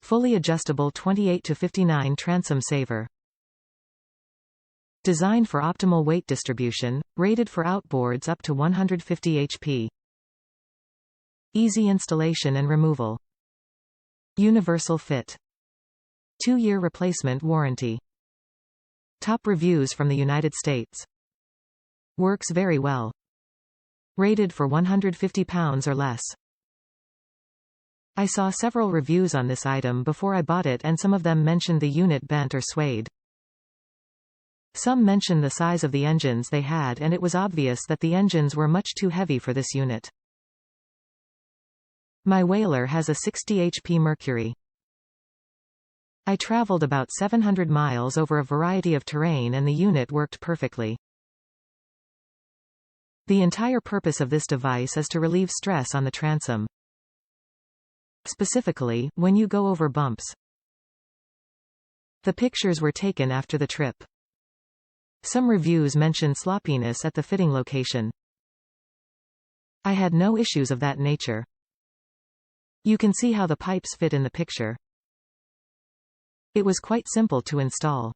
Fully adjustable 28-59 transom saver. Designed for optimal weight distribution, rated for outboards up to 150 HP. Easy installation and removal. Universal fit. 2-year replacement warranty. Top reviews from the United States. Works very well. Rated for 150 pounds or less. I saw several reviews on this item before I bought it, and some of them mentioned the unit bent or swayed. Some mentioned the size of the engines they had, and it was obvious that the engines were much too heavy for this unit. My whaler has a 60 HP Mercury. I traveled about 700 miles over a variety of terrain and the unit worked perfectly. The entire purpose of this device is to relieve stress on the transom. Specifically, when you go over bumps. The pictures were taken after the trip. Some reviews mentioned sloppiness at the fitting location. I had no issues of that nature. You can see how the pipes fit in the picture. It was quite simple to install.